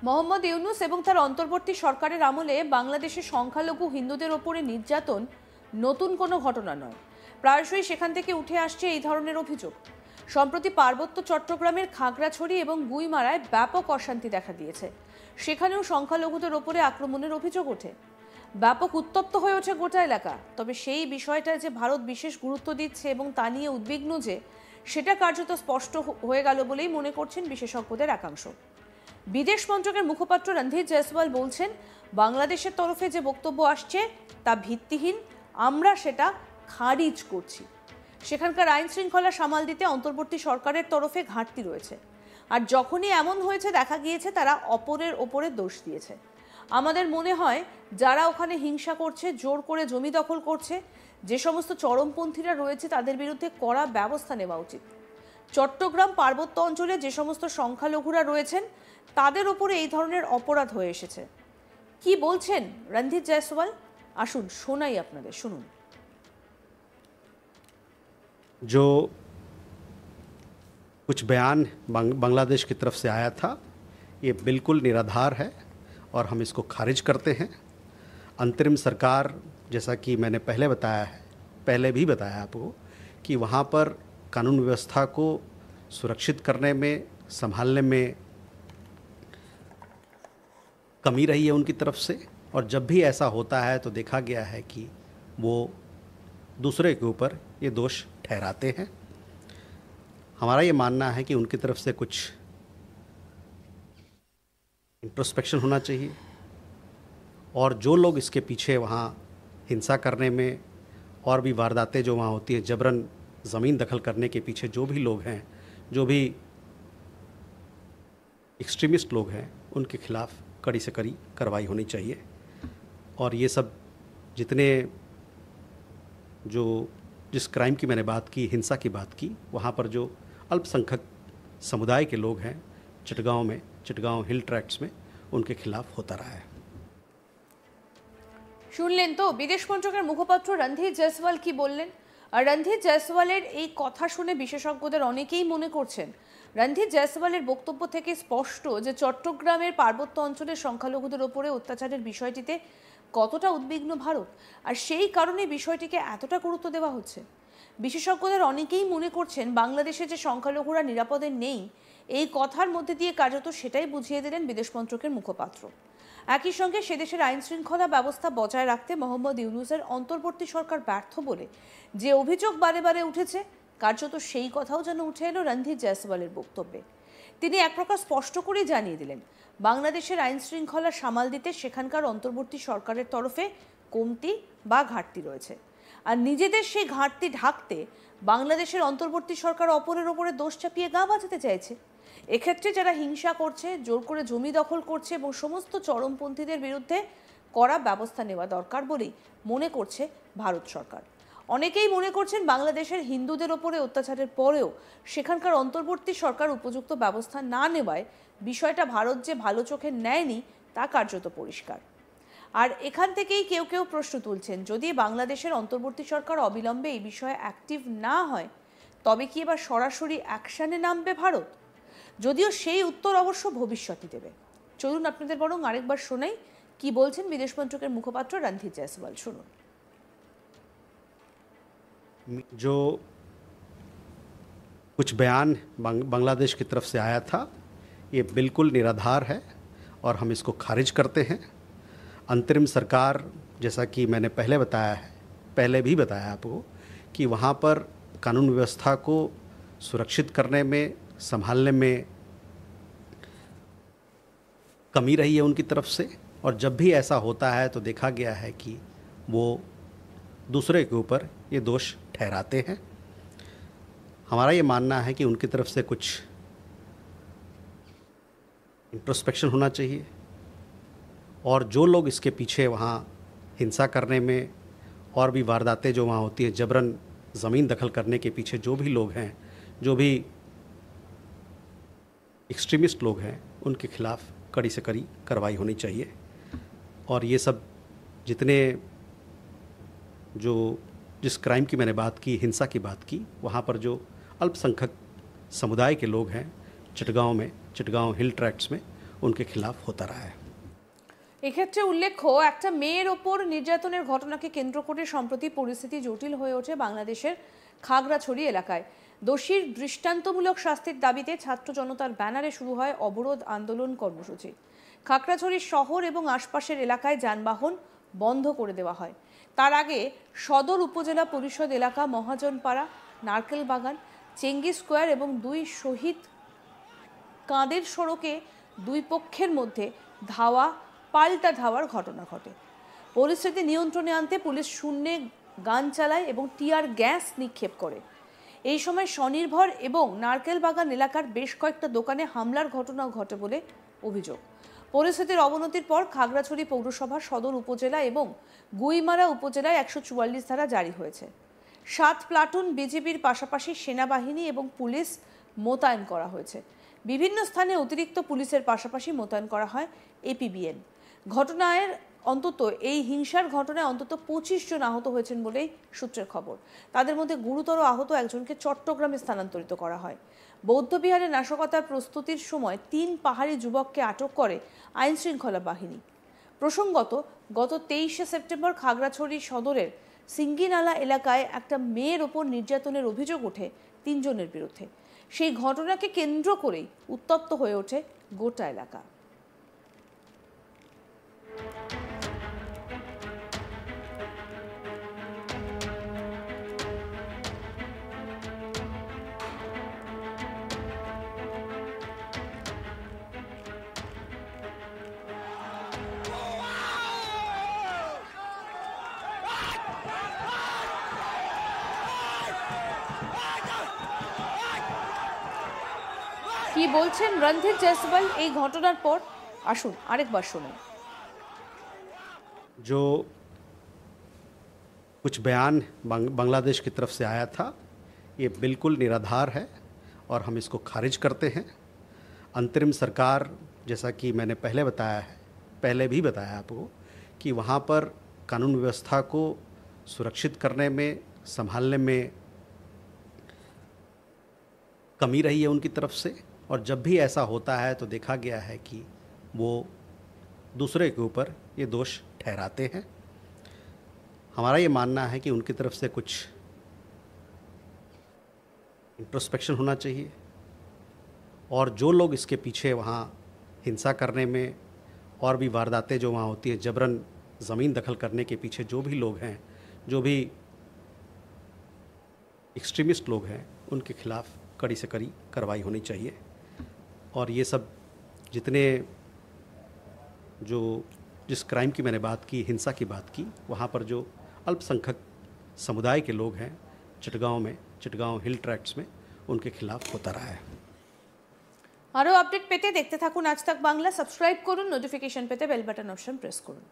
মোহাম্মদ ইউনূস এবং তার অন্তর্বর্তী সরকারের আমলে বাংলাদেশে সংখ্যালঘু হিন্দুদের ওপরে নির্যাতন নতুন কোনো ঘটনা নয়। প্রায়শই সেখান থেকে উঠে আসছে এই ধরনের অভিযোগ। সম্প্রতি পার্বত্য চট্টগ্রামের খাগড়াছড়ি এবং গুইমারায় ব্যাপক অশান্তি দেখা দিয়েছে। সেখানেও সংখ্যালঘুদের ওপরে আক্রমণের অভিযোগ ওঠে। ব্যাপক উত্তপ্ত হয়ে ওঠে গোটা এলাকা। তবে সেই বিষয়টা যে ভারত বিশেষ গুরুত্ব দিচ্ছে এবং তা নিয়ে উদ্বিগ্ন যে সেটা কার্যত স্পষ্ট হয়ে গেল বলেই মনে করছেন বিশেষজ্ঞদের একাংশ। বিদেশ মন্ত্রকের মুখপাত্র রণধীর জয়সওয়াল বলছেন, বাংলাদেশের তরফে যে বক্তব্য আসছে তা ভিত্তিহীন, আমরা সেটা খারিজ করছি। সেখানকার আইন শৃঙ্খলা সামাল দিতে অন্তর্বর্তী সরকারের তরফে ঘাটতি রয়েছে। আর যখনই এমন হয়েছে দেখা গিয়েছে তারা অপরের ওপরে দোষ দিয়েছে। আমাদের মনে হয় যারা ওখানে হিংসা করছে, জোর করে জমি দখল করছে, যে সমস্ত চরমপন্থীরা রয়েছে তাদের বিরুদ্ধে কড়া ব্যবস্থা নেওয়া উচিত। চট্টগ্রাম পার্বত্য অঞ্চলে যে সমস্ত সংখ্যালঘুরা রয়েছেন তাদের উপরে এই ধরনের অপরাধ হয়ে এসেছে। কি বলছেন রণধীর জয়সওয়াল, আসুন শোনাই আপনাদের, শুনুন। जो कुछ बयान बांग्लादेश की तरफ से आया था ये बिल्कुल निराधार है और हम इसको खारिज करते हैं। अंतरिम सरकार, जैसा कि मैंने पहले भी बताया आपको कि वहाँ पर कानून व्यवस्था को सुरक्षित करने में, संभालने में कमी रही है उनकी तरफ से। और जब भी ऐसा होता है तो देखा गया है कि वो दूसरे के ऊपर ये दोष ठहराते हैं। हमारा ये मानना है कि उनकी तरफ से कुछ इंट्रोस्पेक्शन होना चाहिए और जो लोग इसके पीछे वहाँ हिंसा करने में और भी वारदातें जो वहाँ होती है, जबरन ज़मीन दखल करने के पीछे जो भी लोग हैं, जो भी एक्सट्रीमिस्ट लोग हैं, उनके खिलाफ़ कड़ी से कड़ी कार्रवाई होनी चाहिए। और ये सब जितने जिस क्राइम की मैंने बात की, हिंसा की बात की, वहाँ पर जो अल्पसंख्यक समुदाय के लोग हैं चिटगांव हिल ट्रैक्ट्स में, उनके खिलाफ होता रहा है। শুনলেন তো বিদেশ মন্ত্রকের মুখপাত্র রণধীর জয়সওয়াল কি বললেন। আর রণধীর জয়সওয়ালের এই কথা শুনে বিশেষজ্ঞদের অনেকেই মনে করছেন, রণধীর জয়সওয়ালের বক্তব্য থেকে স্পষ্ট যে চট্টগ্রামের পার্বত্য অঞ্চলের সংখ্যালঘুদের ওপরে অত্যাচারের বিষয়টিতে কতটা উদ্বিগ্ন ভারত, আর সেই কারণে বিষয়টিকে এতটা গুরুত্ব দেওয়া হচ্ছে। বিশেষজ্ঞদের অনেকেই মনে করছেন বাংলাদেশে যে সংখ্যালঘুরা নিরাপদে নেই, এই কথার মধ্যে দিয়ে কার্যত সেটাই বুঝিয়ে দিলেন বিদেশ মন্ত্রকের মুখপাত্র। একই সঙ্গে সে দেশের আইন শৃঙ্খলা ব্যবস্থা বজায় রাখতে মোহাম্মদ ইউনূসের অন্তর্বর্তী সরকার ব্যর্থ বলে যে অভিযোগ বারে বারে উঠেছে, কার্যত সেই কথাও যেন উঠে এলো রণধীর জয়সওয়ালের বক্তব্যে। তিনি এক প্রকার স্পষ্ট করে জানিয়ে দিলেন, বাংলাদেশের আইন শৃঙ্খলা সামাল দিতে সেখানকার অন্তর্বর্তী সরকারের তরফে কমতি বা ঘাটতি রয়েছে। আর নিজেদের সেই ঘাটতি ঢাকতে বাংলাদেশের অন্তর্বর্তী সরকার অপরের ওপরে দোষ চাপিয়ে গা বাঁচাতে চাইছে। এক্ষেত্রে যারা হিংসা করছে, জোর করে জমি দখল করছে এবং সমস্ত চরমপন্থীদের বিরুদ্ধে কড়া ব্যবস্থা নেওয়া দরকার বলেই মনে করছে ভারত সরকার। অনেকেই মনে করছেন বাংলাদেশের হিন্দুদের ওপরে অত্যাচারের পরেও সেখানকার অন্তর্বর্তী সরকার উপযুক্ত ব্যবস্থা না নেওয়ায় বিষয়টা ভারত যে ভালো চোখে নেয়নি তা কার্যত পরিষ্কার। আর এখান থেকেই কেউ কেউ প্রশ্ন তুলছেন, যদি বাংলাদেশের অন্তর্বর্তী সরকার অবিলম্বে এই বিষয়ে অ্যাক্টিভ না হয় তবে কি এবার সরাসরি অ্যাকশনে নামবে ভারত? যদিও সেই উত্তর অবশ্য ভবিষ্যতই দেবে। চলুন আপনাদের বরং আরেকবার শোনাই কি বলছেন বিদেশ মন্ত্রকের মুখপাত্র রণধীর জয়সওয়াল, শুনুন। जो कुछ बयान बांग्लादेश की तरफ से आया था ये बिल्कुल निराधार है और हम इसको खारिज करते हैं। अंतरिम सरकार, जैसा कि मैंने पहले भी बताया आपको कि वहाँ पर कानून व्यवस्था को सुरक्षित करने में, संभालने में कमी रही है उनकी तरफ से। और जब भी ऐसा होता है तो देखा गया है कि वो दूसरे के ऊपर ये दोष ठहराते हैं। हमारा ये मानना है कि उनकी तरफ से कुछ इंट्रोस्पेक्शन होना चाहिए और जो लोग इसके पीछे वहाँ हिंसा करने में और भी वारदातें जो वहाँ होती है, जबरन ज़मीन दखल करने के पीछे जो भी लोग हैं, जो भी एक्सट्रीमिस्ट लोग हैं, उनके खिलाफ़ कड़ी से कड़ी कार्रवाई होनी चाहिए। और ये सब जितने जिस क्राइम की मैंने बात की, हिंसा की बात की, वहाँ पर जो अल्पसंख्यक समुदाय के लोग हैं चिटगांव हिल ट्रैक्ट्स में, उनके खिलाफ होता रहा है। এক্ষেত্রে উল্লেখ্য, একটা মেয়ের ওপর নির্যাতনের ঘটনাকে কেন্দ্র করে সম্প্রতি পরিস্থিতি জটিল হয়ে ওঠে বাংলাদেশের খাগড়াছড়ি এলাকায়। দোষীর দৃষ্টান্তমূলক শাস্তির দাবিতে ছাত্র জনতার ব্যানারে শুরু হয় অবরোধ আন্দোলন কর্মসূচি। খাগড়াছড়ি শহর এবং আশপাশের এলাকায় যানবাহন বন্ধ করে দেওয়া হয়। তার আগে সদর উপজেলা পরিষদ এলাকা, মহাজনপাড়া, নারকেল বাগান, চেঙ্গি স্কোয়ার এবং দুই শহীদ কাঁদের সড়কে দুই পক্ষের মধ্যে পাল্টা ধাওয়ার ঘটনা ঘটে। পরিস্থিতি নিয়ন্ত্রণে আনতে পুলিশ শূন্যে গান চালায় এবং টিয়ার গ্যাস নিক্ষেপ করে। এই সময় স্বনির্ভর এবং নারকেল বাগান এলাকার বেশ কয়েকটা দোকানে হামলার ঘটনাও ঘটে বলে অভিযোগ। পরিস্থিতির অবনতির পর খাগড়াছড়ি পৌরসভা, সদর উপজেলা এবং গুইমারা উপজেলায় 144 ধারা জারি হয়েছে। 7 প্লাটুন বিজিবির পাশাপাশি সেনাবাহিনী এবং পুলিশ মোতায়েন করা হয়েছে। বিভিন্ন স্থানে অতিরিক্ত পুলিশের পাশাপাশি মোতায়েন করা হয় এপিবিএন। এই হিংসার ঘটনায় অন্তত 25 জন আহত হয়েছেন বলেই সূত্রের খবর। তাদের মধ্যে গুরুতর আহত একজনকে চট্টগ্রামে স্থানান্তরিত করা হয়। বৌদ্ধবিহারে নাশকতার প্রস্তুতির সময় 3 পাহাড়ি যুবককে আটক করে আইন শৃঙ্খলা বাহিনী। প্রসঙ্গত, গত 23শে সেপ্টেম্বর খাগড়াছড়ি সদরের সিঙ্গিনালা এলাকায় একটা মেয়ের ওপর নির্যাতনের অভিযোগ ওঠে 3 জনের বিরুদ্ধে। সেই ঘটনাকে কেন্দ্র করেই উত্তপ্ত হয়ে ওঠে গোটা এলাকা। কি বলছেন রণধীর জয়সওয়াল এই ঘটনার পর, আসুন আরেকবার শুনুন। जो कुछ बयान बांग्लादेश की तरफ से आया था, ये बिल्कुल निराधार है और हम इसको खारिज करते हैं। अंतरिम सरकार, जैसा कि मैंने पहले भी बताया आपको, कि वहाँ पर कानून व्यवस्था को सुरक्षित करने में, संभालने में कमी रही है उनकी तरफ से। और जब भी ऐसा होता है तो देखा गया है कि वो दूसरे के ऊपर ये दोष ठहराते हैं। हमारा ये मानना है कि उनकी तरफ से कुछ इंट्रोस्पेक्शन होना चाहिए और जो लोग इसके पीछे वहाँ हिंसा करने में और भी वारदातें जो वहाँ होती हैं, जबरन ज़मीन दखल करने के पीछे जो भी लोग हैं, जो भी एक्सट्रीमिस्ट लोग हैं, उनके खिलाफ़ कड़ी से कड़ी कार्रवाई होनी चाहिए। और ये सब जितने जिस क्राइम की मैंने बात की, हिंसा की बात की, वहाँ पर जो अल्पसंख्यक समुदाय के लोग हैं चिटगांव हिल ट्रैक्ट्स में, उनके खिलाफ होता रहा है। আরও আপডেট পেতে দেখতে থাকুন আজ তাক বাংলা। সাবস্ক্রাইব করুন, নোটিফিকেশন পেতে বেল বাটন অপশন প্রেস করুন।